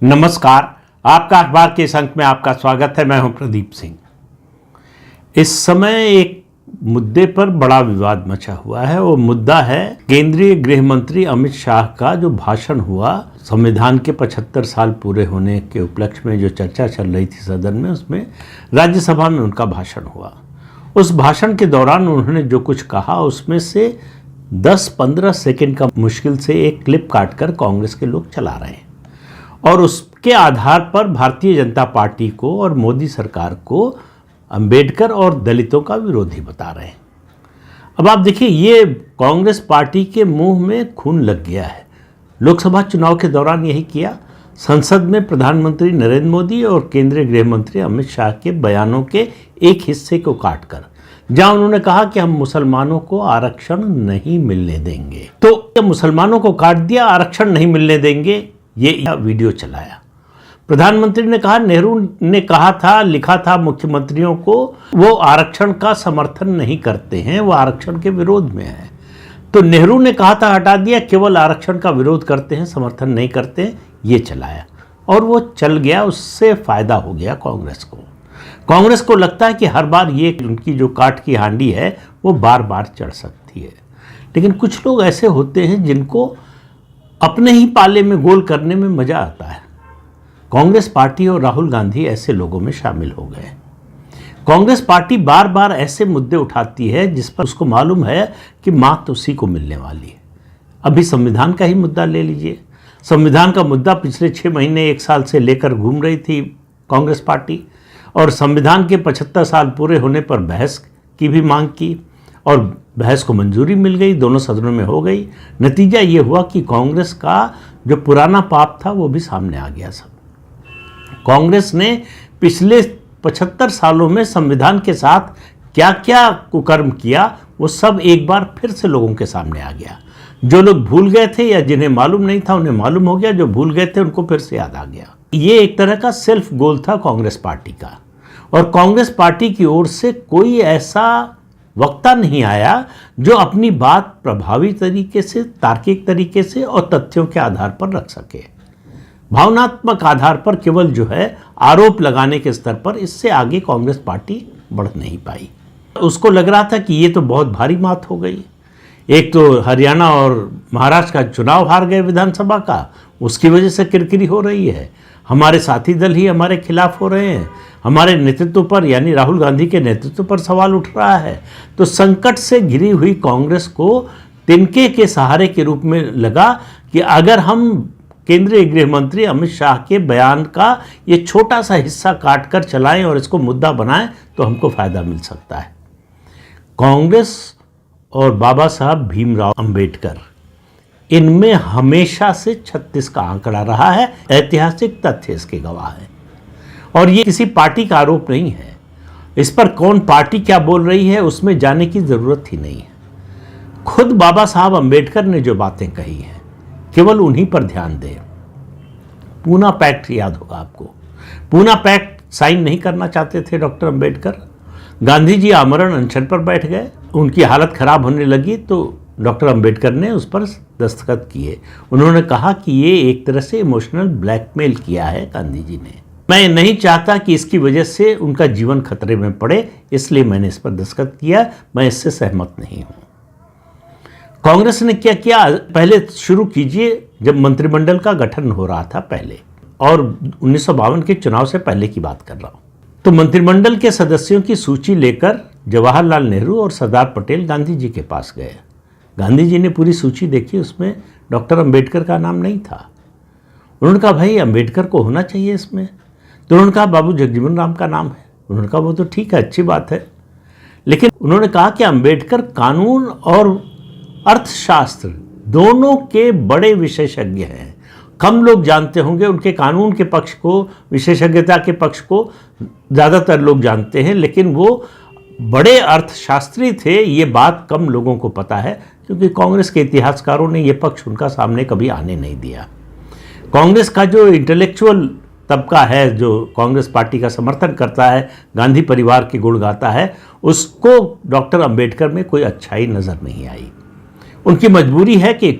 नमस्कार। आपका अखबार के इस अंक में आपका स्वागत है। मैं हूं प्रदीप सिंह। इस समय एक मुद्दे पर बड़ा विवाद मचा हुआ है। वो मुद्दा है केंद्रीय गृह मंत्री अमित शाह का जो भाषण हुआ संविधान के 75 साल पूरे होने के उपलक्ष्य में, जो चर्चा चल रही थी सदन में, उसमें राज्यसभा में उनका भाषण हुआ। उस भाषण के दौरान उन्होंने जो कुछ कहा उसमें से 10-15 सेकेंड का मुश्किल से एक क्लिप काटकर कांग्रेस के लोग चला रहे हैं और उसके आधार पर भारतीय जनता पार्टी को और मोदी सरकार को अंबेडकर और दलितों का विरोधी बता रहे हैं। अब आप देखिए, ये कांग्रेस पार्टी के मुंह में खून लग गया है। लोकसभा चुनाव के दौरान यही किया। संसद में प्रधानमंत्री नरेंद्र मोदी और केंद्रीय गृह मंत्री अमित शाह के बयानों के एक हिस्से को काटकर, जहां उन्होंने कहा कि हम मुसलमानों को आरक्षण नहीं मिलने देंगे, तो मुसलमानों को काट दिया, आरक्षण नहीं मिलने देंगे, ये वीडियो चलाया। प्रधानमंत्री ने कहा, नेहरू ने कहा था, लिखा था मुख्यमंत्रियों को, वो आरक्षण का समर्थन नहीं करते हैं, वो आरक्षण के विरोध में है। तो नेहरू ने कहा था, हटा दिया, केवल आरक्षण का विरोध करते हैं, समर्थन नहीं करते हैं, ये चलाया और वो चल गया। उससे फायदा हो गया कांग्रेस को। कांग्रेस को लगता है कि हर बार ये उनकी जो काट की हांडी है वो बार बार चढ़ सकती है। लेकिन कुछ लोग ऐसे होते हैं जिनको अपने ही पाले में गोल करने में मजा आता है। कांग्रेस पार्टी और राहुल गांधी ऐसे लोगों में शामिल हो गए। कांग्रेस पार्टी बार बार ऐसे मुद्दे उठाती है जिस पर उसको मालूम है कि मात उसी को मिलने वाली है। अभी संविधान का ही मुद्दा ले लीजिए। संविधान का मुद्दा पिछले 6 महीने 1 साल से लेकर घूम रही थी कांग्रेस पार्टी और संविधान के 75 साल पूरे होने पर बहस की भी मांग की और बहस को मंजूरी मिल गई, दोनों सदनों में हो गई। नतीजा ये हुआ कि कांग्रेस का जो पुराना पाप था वो भी सामने आ गया। सब कांग्रेस ने पिछले 75 सालों में संविधान के साथ क्या क्या कुकर्म किया वो सब एक बार फिर से लोगों के सामने आ गया। जो लोग भूल गए थे या जिन्हें मालूम नहीं था उन्हें मालूम हो गया, जो भूल गए थे उनको फिर से याद आ गया। ये एक तरह का सेल्फ गोल था कांग्रेस पार्टी का और कांग्रेस पार्टी की ओर से कोई ऐसा वक्ता नहीं आया जो अपनी बात प्रभावी तरीके से, तार्किक तरीके से और तथ्यों के आधार पर रख सके। भावनात्मक आधार पर केवल जो है आरोप लगाने के स्तर पर इससे आगे कांग्रेस पार्टी बढ़ नहीं पाई। उसको लग रहा था कि ये तो बहुत भारी मात हो गई। एक तो हरियाणा और महाराष्ट्र का चुनाव हार गए विधानसभा का, उसकी वजह से किरकिरी हो रही है। हमारे साथी दल ही हमारे खिलाफ हो रहे हैं, हमारे नेतृत्व पर यानी राहुल गांधी के नेतृत्व पर सवाल उठ रहा है। तो संकट से घिरी हुई कांग्रेस को तिनके के सहारे के रूप में लगा कि अगर हम केंद्रीय गृह मंत्री अमित शाह के बयान का ये छोटा सा हिस्सा काटकर चलाएं और इसको मुद्दा बनाएं तो हमको फायदा मिल सकता है। कांग्रेस और बाबा साहब भीमराव अंबेडकर, इनमें हमेशा से 36 का आंकड़ा रहा है। ऐतिहासिक तथ्य इसके गवाह है और ये किसी पार्टी का आरोप नहीं है। इस पर कौन पार्टी क्या बोल रही है उसमें जाने की जरूरत ही नहीं है। खुद बाबा साहब अंबेडकर ने जो बातें कही हैं, केवल उन्हीं पर ध्यान दें। पूना पैक्ट याद होगा आपको। पूना पैक्ट साइन नहीं करना चाहते थे डॉक्टर अंबेडकर। गांधी जी आमरण अनशन पर बैठ गए, उनकी हालत खराब होने लगी तो डॉक्टर अंबेडकर ने उस पर दस्तखत किए। उन्होंने कहा कि ये एक तरह से इमोशनल ब्लैकमेल किया है गांधी जी ने। मैं नहीं चाहता कि इसकी वजह से उनका जीवन खतरे में पड़े, इसलिए मैंने इस पर दस्तखत किया। मैं इससे सहमत नहीं हूं। कांग्रेस ने क्या किया, पहले शुरू कीजिए जब मंत्रिमंडल का गठन हो रहा था पहले, और 1952 के चुनाव से पहले की बात कर रहा हूं, तो मंत्रिमंडल के सदस्यों की सूची लेकर जवाहरलाल नेहरू और सरदार पटेल गांधी जी के पास गए। गांधी जी ने पूरी सूची देखी, उसमें डॉक्टर अंबेडकर का नाम नहीं था। उन्होंने कहा भाई अंबेडकर को होना चाहिए इसमें। तो उन्होंने कहा बाबू जगजीवन राम का नाम है। उन्होंने कहा वो तो ठीक है, अच्छी बात है, लेकिन उन्होंने कहा कि अंबेडकर कानून और अर्थशास्त्र दोनों के बड़े विशेषज्ञ हैं। कम लोग जानते होंगे उनके कानून के पक्ष को, विशेषज्ञता के पक्ष को ज़्यादातर लोग जानते हैं, लेकिन वो बड़े अर्थशास्त्री थे, ये बात कम लोगों को पता है क्योंकि कांग्रेस के इतिहासकारों ने ये पक्ष उनका सामने कभी आने नहीं दिया। कांग्रेस का जो इंटेलेक्चुअल तबका है, जो कांग्रेस पार्टी का समर्थन करता है, गांधी परिवार के गुण गाता है, उसको डॉक्टर अंबेडकर में कोई अच्छाई नज़र नहीं आई। उनकी मजबूरी है कि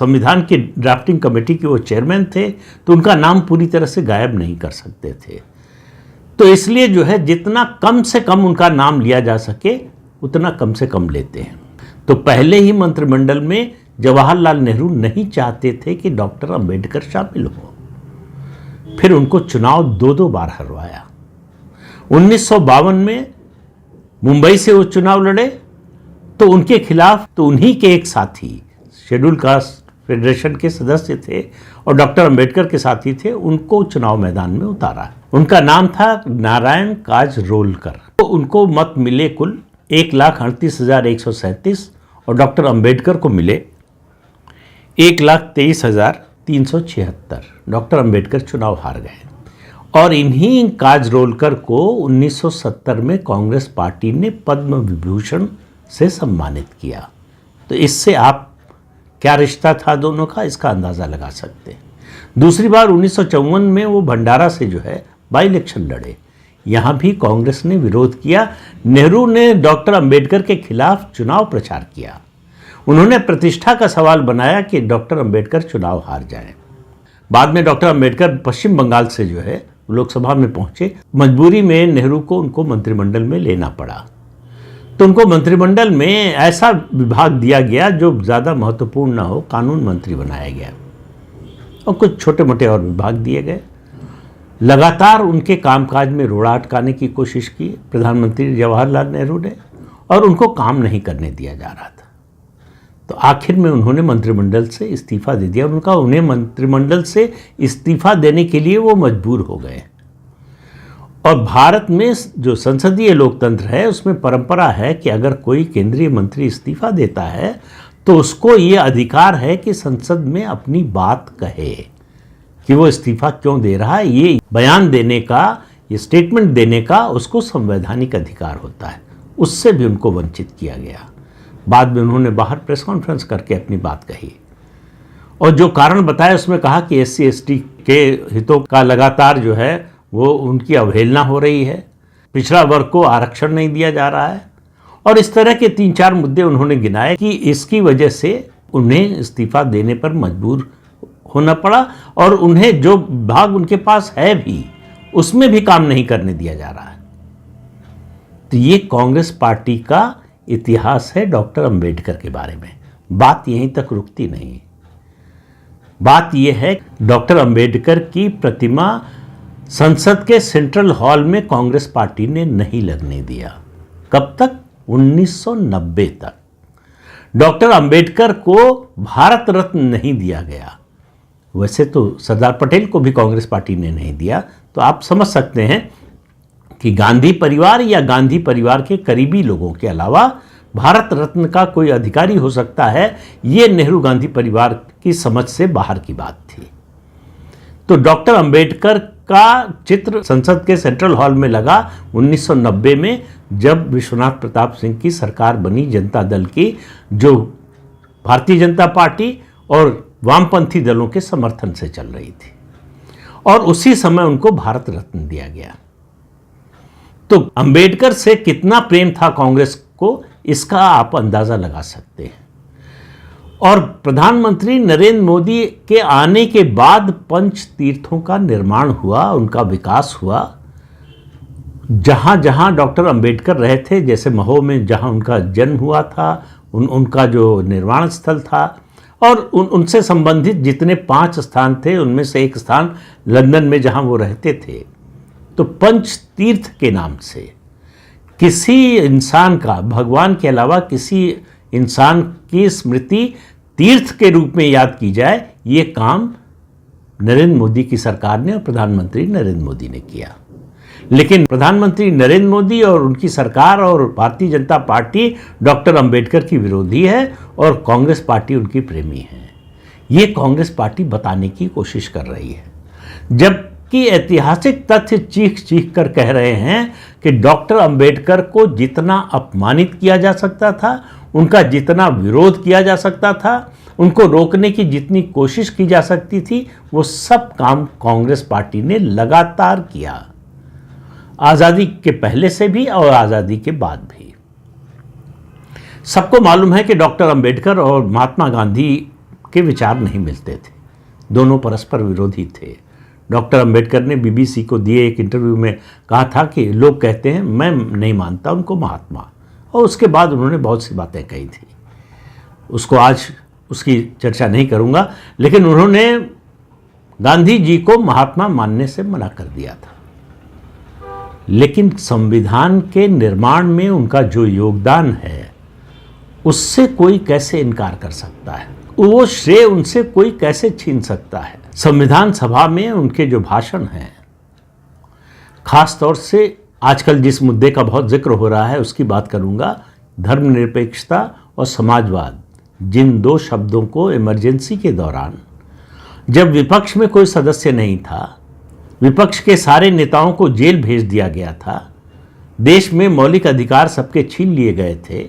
संविधान की ड्राफ्टिंग कमेटी के वो चेयरमैन थे, तो उनका नाम पूरी तरह से गायब नहीं कर सकते थे। तो इसलिए जो है जितना कम से कम उनका नाम लिया जा सके उतना कम से कम लेते हैं। तो पहले ही मंत्रिमंडल में जवाहरलाल नेहरू नहीं चाहते थे कि डॉक्टर अंबेडकर शामिल हो। फिर उनको चुनाव 2 बार हरवाया। 1952 में मुंबई से वो चुनाव लड़े, तो उनके खिलाफ तो उन्हीं के एक साथी शेड्यूल कास्ट फेडरेशन के सदस्य थे और डॉक्टर अंबेडकर के साथी थे, उनको चुनाव मैदान में उतारा। उनका नाम था नारायण काजरोलकर। तो उनको मत मिले कुल 1,38,137 और डॉक्टर अंबेडकर को मिले 1,23,376। डॉक्टर अंबेडकर चुनाव हार गए और इन्हीं काजरोलकर को 1970 में कांग्रेस पार्टी ने पद्म विभूषण से सम्मानित किया। तो इससे आप क्या रिश्ता था दोनों का, इसका अंदाज़ा लगा सकते हैं। दूसरी बार 1954 में वो भंडारा से जो है बाई इलेक्शन लड़े। यहाँ भी कांग्रेस ने विरोध किया। नेहरू ने डॉक्टर अंबेडकर के खिलाफ चुनाव प्रचार किया। उन्होंने प्रतिष्ठा का सवाल बनाया कि डॉक्टर अंबेडकर चुनाव हार जाएं। बाद में डॉक्टर अंबेडकर पश्चिम बंगाल से जो है लोकसभा में पहुंचे। मजबूरी में नेहरू को उनको मंत्रिमंडल में लेना पड़ा। तो उनको मंत्रिमंडल में ऐसा विभाग दिया गया जो ज़्यादा महत्वपूर्ण ना हो, कानून मंत्री बनाया गया और कुछ छोटे मोटे और विभाग दिए गए। लगातार उनके कामकाज में रोड़ा अटकाने की कोशिश की प्रधानमंत्री जवाहरलाल नेहरू ने और उनको काम नहीं करने दिया जा रहा था। तो आखिर में उन्होंने मंत्रिमंडल से इस्तीफा दे दिया। उन्हें मंत्रिमंडल से इस्तीफा देने के लिए वो मजबूर हो गए। और भारत में जो संसदीय लोकतंत्र है उसमें परंपरा है कि अगर कोई केंद्रीय मंत्री इस्तीफा देता है तो उसको ये अधिकार है कि संसद में अपनी बात कहे कि वो इस्तीफा क्यों दे रहा है। ये बयान देने का, ये स्टेटमेंट देने का उसको संवैधानिक अधिकार होता है। उससे भी उनको वंचित किया गया। बाद में उन्होंने बाहर प्रेस कॉन्फ्रेंस करके अपनी बात कही और जो कारण बताया उसमें कहा कि SC ST के हितों का लगातार जो है वो उनकी अवहेलना हो रही है, पिछड़ा वर्ग को आरक्षण नहीं दिया जा रहा है और इस तरह के 3-4 मुद्दे उन्होंने गिनाए कि इसकी वजह से उन्हें इस्तीफा देने पर मजबूर होना पड़ा और उन्हें जो भाग उनके पास है भी उसमें भी काम नहीं करने दिया जा रहा है। तो ये कांग्रेस पार्टी का इतिहास है डॉक्टर अंबेडकर के बारे में। बात यहीं तक रुकती नहीं। बात यह है डॉक्टर अंबेडकर की प्रतिमा संसद के सेंट्रल हॉल में कांग्रेस पार्टी ने नहीं लगने दिया। कब तक? 1990 तक। डॉक्टर अंबेडकर को भारत रत्न नहीं दिया गया। वैसे तो सरदार पटेल को भी कांग्रेस पार्टी ने नहीं दिया। तो आप समझ सकते हैं कि गांधी परिवार या गांधी परिवार के करीबी लोगों के अलावा भारत रत्न का कोई अधिकारी हो सकता है, ये नेहरू गांधी परिवार की समझ से बाहर की बात थी। तो डॉक्टर अंबेडकर का चित्र संसद के सेंट्रल हॉल में लगा 1990 में, जब विश्वनाथ प्रताप सिंह की सरकार बनी जनता दल की, जो भारतीय जनता पार्टी और वामपंथी दलों के समर्थन से चल रही थी और उसी समय उनको भारत रत्न दिया गया। तो अंबेडकर से कितना प्रेम था कांग्रेस को, इसका आप अंदाजा लगा सकते हैं। और प्रधानमंत्री नरेंद्र मोदी के आने के बाद पंच तीर्थों का निर्माण हुआ, उनका विकास हुआ। जहाँ जहाँ डॉक्टर अंबेडकर रहे थे, जैसे महो में जहाँ उनका जन्म हुआ था, उनका जो निर्वाण स्थल था और उनसे संबंधित जितने 5 स्थान थे उनमें से एक स्थान लंदन में जहाँ वो रहते थे। तो पंच तीर्थ के नाम से किसी इंसान का, भगवान के अलावा किसी इंसान की स्मृति तीर्थ के रूप में याद की जाए, ये काम नरेंद्र मोदी की सरकार ने और प्रधानमंत्री नरेंद्र मोदी ने किया। लेकिन प्रधानमंत्री नरेंद्र मोदी और उनकी सरकार और भारतीय जनता पार्टी डॉक्टर अंबेडकर की विरोधी है और कांग्रेस पार्टी उनकी प्रेमी है। ये कांग्रेस पार्टी बताने की कोशिश कर रही है, जबकि ऐतिहासिक तथ्य चीख चीख कर कह रहे हैं कि डॉक्टर अंबेडकर को जितना अपमानित किया जा सकता था, उनका जितना विरोध किया जा सकता था, उनको रोकने की जितनी कोशिश की जा सकती थी, वो सब काम कांग्रेस पार्टी ने लगातार किया, आज़ादी के पहले से भी और आज़ादी के बाद भी। सबको मालूम है कि डॉक्टर अंबेडकर और महात्मा गांधी के विचार नहीं मिलते थे, दोनों परस्पर विरोधी थे। डॉक्टर अंबेडकर ने बीबीसी को दिए एक इंटरव्यू में कहा था कि लोग कहते हैं मैं नहीं मानता उनको महात्मा, और उसके बाद उन्होंने बहुत सी बातें कही थी, उसको आज उसकी चर्चा नहीं करूंगा, लेकिन उन्होंने गांधी जी को महात्मा मानने से मना कर दिया था। लेकिन संविधान के निर्माण में उनका जो योगदान है उससे कोई कैसे इनकार कर सकता है, वो श्रेय उनसे कोई कैसे छीन सकता है। संविधान सभा में उनके जो भाषण हैं, खास तौर से आजकल जिस मुद्दे का बहुत जिक्र हो रहा है उसकी बात करूंगा, धर्मनिरपेक्षता और समाजवाद, जिन दो शब्दों को इमरजेंसी के दौरान, जब विपक्ष में कोई सदस्य नहीं था, विपक्ष के सारे नेताओं को जेल भेज दिया गया था, देश में मौलिक अधिकार सबके छीन लिए गए थे,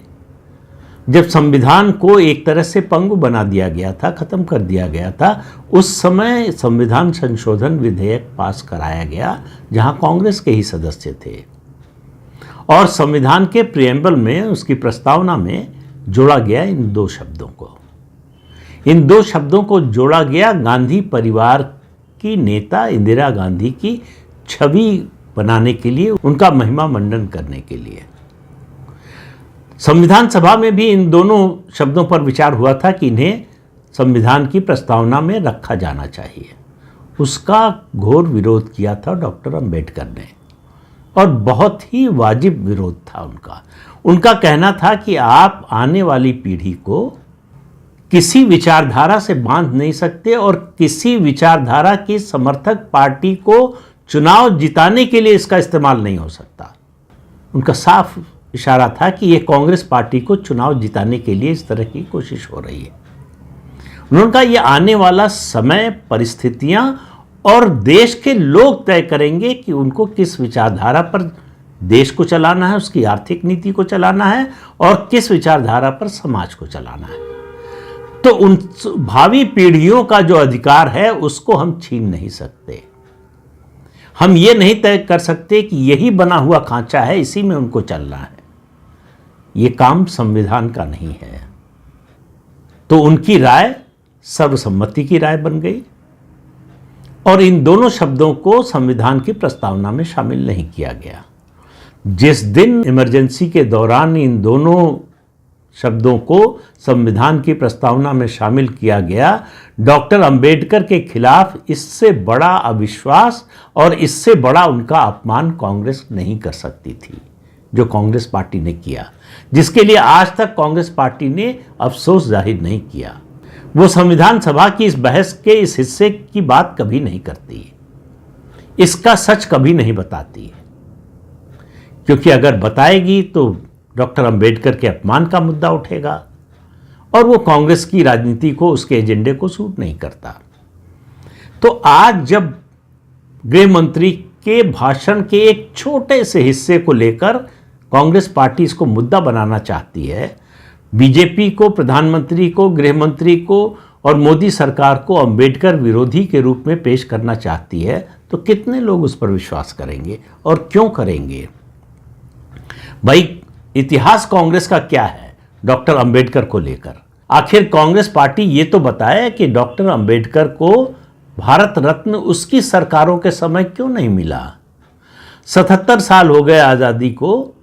जब संविधान को एक तरह से पंगु बना दिया गया था, खत्म कर दिया गया था, उस समय संविधान संशोधन विधेयक पास कराया गया जहां कांग्रेस के ही सदस्य थे, और संविधान के प्रिएम्बल में, उसकी प्रस्तावना में जोड़ा गया इन दो शब्दों को। इन दो शब्दों को जोड़ा गया गांधी परिवार की नेता इंदिरा गांधी की छवि बनाने के लिए, उनका महिमा मंडन करने के लिए। संविधान सभा में भी इन दोनों शब्दों पर विचार हुआ था कि इन्हें संविधान की प्रस्तावना में रखा जाना चाहिए। उसका घोर विरोध किया था डॉक्टर अंबेडकर ने, और बहुत ही वाजिब विरोध था उनका। उनका कहना था कि आप आने वाली पीढ़ी को किसी विचारधारा से बांध नहीं सकते, और किसी विचारधारा की समर्थक पार्टी को चुनाव जिताने के लिए इसका इस्तेमाल नहीं हो सकता। उनका साफ इशारा था कि यह कांग्रेस पार्टी को चुनाव जिताने के लिए इस तरह की कोशिश हो रही है। उन्होंने कहा यह आने वाला समय, परिस्थितियां और देश के लोग तय करेंगे कि उनको किस विचारधारा पर देश को चलाना है, उसकी आर्थिक नीति को चलाना है, और किस विचारधारा पर समाज को चलाना है। तो उन भावी पीढ़ियों का जो अधिकार है उसको हम छीन नहीं सकते। हम ये नहीं तय कर सकते कि यही बना हुआ खांचा है, इसी में उनको चलना है। ये काम संविधान का नहीं है। तो उनकी राय सर्वसम्मति की राय बन गई, और इन दोनों शब्दों को संविधान की प्रस्तावना में शामिल नहीं किया गया। जिस दिन इमरजेंसी के दौरान इन दोनों शब्दों को संविधान की प्रस्तावना में शामिल किया गया, डॉक्टर अंबेडकर के खिलाफ इससे बड़ा अविश्वास और इससे बड़ा उनका अपमान कांग्रेस नहीं कर सकती थी, जो कांग्रेस पार्टी ने किया, जिसके लिए आज तक कांग्रेस पार्टी ने अफसोस जाहिर नहीं किया। वो संविधान सभा की इस बहस के इस हिस्से की बात कभी नहीं करती, इसका सच कभी नहीं बताती, क्योंकि अगर बताएगी तो डॉक्टर अंबेडकर के अपमान का मुद्दा उठेगा, और वो कांग्रेस की राजनीति को, उसके एजेंडे को सूट नहीं करता। तो आज जब गृह मंत्री के भाषण के एक छोटे से हिस्से को लेकर कांग्रेस पार्टी इसको मुद्दा बनाना चाहती है, बीजेपी को, प्रधानमंत्री को, गृह मंत्री को और मोदी सरकार को अंबेडकर विरोधी के रूप में पेश करना चाहती है, तो कितने लोग उस पर विश्वास करेंगे और क्यों करेंगे? भाई, इतिहास कांग्रेस का क्या है डॉक्टर अंबेडकर को लेकर? आखिर कांग्रेस पार्टी ये तो बताए कि डॉक्टर अंबेडकर को भारत रत्न उसकी सरकारों के समय क्यों नहीं मिला? 77 साल हो गए आज़ादी को,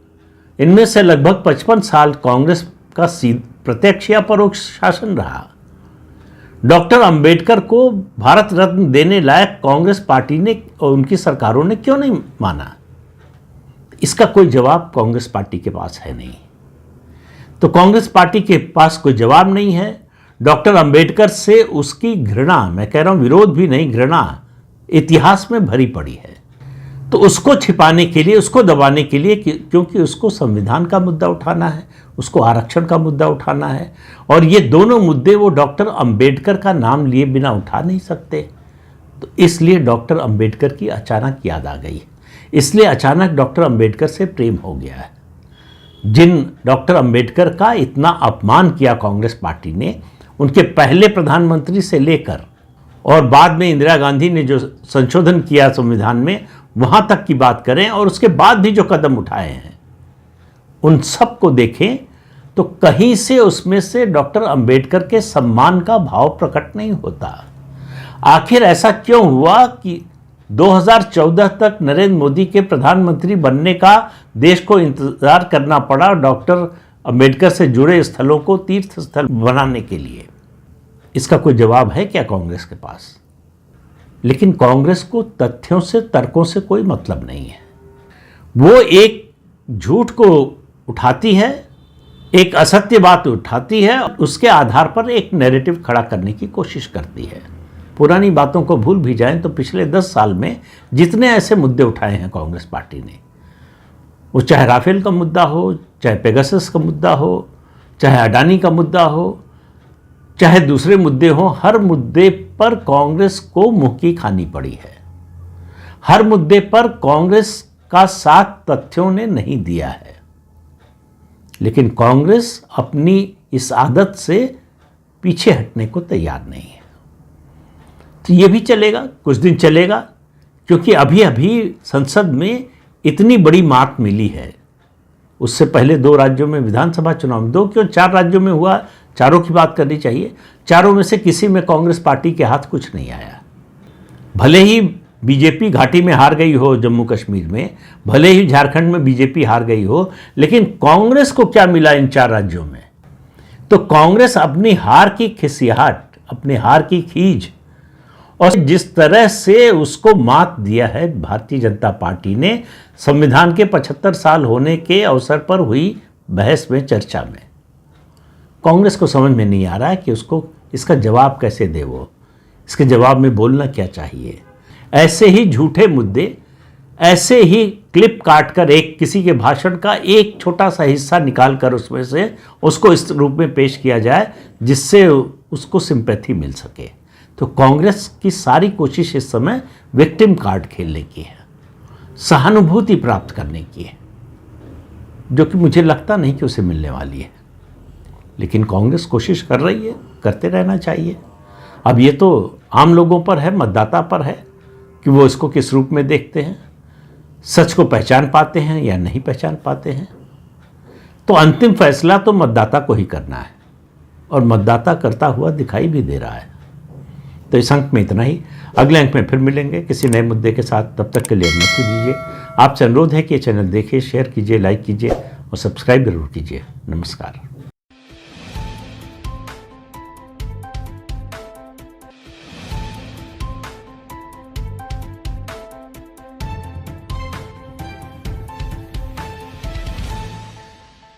इनमें से लगभग 55 साल कांग्रेस का प्रत्यक्ष या परोक्ष शासन रहा। डॉक्टर अंबेडकर को भारत रत्न देने लायक कांग्रेस पार्टी ने और उनकी सरकारों ने क्यों नहीं माना? इसका कोई जवाब कांग्रेस पार्टी के पास है नहीं। तो कांग्रेस पार्टी के पास कोई जवाब नहीं है। डॉक्टर अंबेडकर से उसकी घृणा, मैं कह रहा हूं विरोध भी नहीं, घृणा इतिहास में भरी पड़ी है। तो उसको छिपाने के लिए, उसको दबाने के लिए, क्योंकि उसको संविधान का मुद्दा उठाना है, उसको आरक्षण का मुद्दा उठाना है, और ये दोनों मुद्दे वो डॉक्टर अंबेडकर का नाम लिए बिना उठा नहीं सकते। तो इसलिए डॉक्टर अंबेडकर की अचानक याद आ गई, इसलिए अचानक डॉक्टर अंबेडकर से प्रेम हो गया है। जिन डॉक्टर अंबेडकर का इतना अपमान किया कांग्रेस पार्टी ने, उनके पहले प्रधानमंत्री से लेकर और बाद में इंदिरा गांधी ने जो संशोधन किया संविधान में, वहां तक की बात करें, और उसके बाद भी जो कदम उठाए हैं उन सब को देखें, तो कहीं से उसमें से डॉक्टर अंबेडकर के सम्मान का भाव प्रकट नहीं होता। आखिर ऐसा क्यों हुआ कि 2014 तक नरेंद्र मोदी के प्रधानमंत्री बनने का देश को इंतजार करना पड़ा डॉक्टर अंबेडकर से जुड़े स्थलों को तीर्थ स्थल बनाने के लिए? इसका कोई जवाब है क्या कांग्रेस के पास? लेकिन कांग्रेस को तथ्यों से, तर्कों से कोई मतलब नहीं है। वो एक झूठ को उठाती है, एक असत्य बात उठाती है, उसके आधार पर एक नैरेटिव खड़ा करने की कोशिश करती है। पुरानी बातों को भूल भी जाएं तो पिछले 10 साल में जितने ऐसे मुद्दे उठाए हैं कांग्रेस पार्टी ने, वो चाहे राफेल का मुद्दा हो, चाहे पेगासस का मुद्दा हो, चाहे अडानी का मुद्दा हो, चाहे दूसरे मुद्दे हों, हर मुद्दे पर कांग्रेस को मुंह की खानी पड़ी है। हर मुद्दे पर कांग्रेस का साथ तथ्यों ने नहीं दिया है। लेकिन कांग्रेस अपनी इस आदत से पीछे हटने को तैयार नहीं है। तो ये भी चलेगा, कुछ दिन चलेगा, क्योंकि अभी अभी संसद में इतनी बड़ी मात मिली है। उससे पहले 2 राज्यों में विधानसभा चुनाव में, 2 क्यों 4 राज्यों में हुआ, चारों की बात करनी चाहिए। चारों में से किसी में कांग्रेस पार्टी के हाथ कुछ नहीं आया। भले ही बीजेपी घाटी में हार गई हो जम्मू कश्मीर में, भले ही झारखंड में बीजेपी हार गई हो, लेकिन कांग्रेस को क्या मिला इन 4 राज्यों में? तो कांग्रेस अपनी हार की खिसियाहट, अपनी हार की खीज और जिस तरह से उसको मात दिया है भारतीय जनता पार्टी ने संविधान के 75 साल होने के अवसर पर हुई बहस में, चर्चा में, कांग्रेस को समझ में नहीं आ रहा है कि उसको इसका जवाब कैसे दे। वो इसके जवाब में बोलना क्या चाहिए। ऐसे ही झूठे मुद्दे, ऐसे ही क्लिप काट कर एक किसी के भाषण का एक छोटा सा हिस्सा निकाल कर उसमें से उसको इस रूप में पेश किया जाए जिससे उसको सिंपैथी मिल सके। तो कांग्रेस की सारी कोशिश इस समय विक्टिम कार्ड खेलने की है, सहानुभूति प्राप्त करने की है, जो कि मुझे लगता नहीं कि उसे मिलने वाली है। लेकिन कांग्रेस कोशिश कर रही है, करते रहना चाहिए। अब ये तो आम लोगों पर है, मतदाता पर है कि वो इसको किस रूप में देखते हैं, सच को पहचान पाते हैं या नहीं पहचान पाते हैं। तो अंतिम फैसला तो मतदाता को ही करना है और मतदाता करता हुआ दिखाई भी दे रहा है। तो इस अंक में इतना ही। अगले अंक में फिर मिलेंगे किसी नए मुद्दे के साथ। तब तक के लिए अनुमति दीजिए। आपसे अनुरोध है कि ये चैनल देखिए, शेयर कीजिए, लाइक कीजिए और सब्सक्राइब जरूर कीजिए। नमस्कार।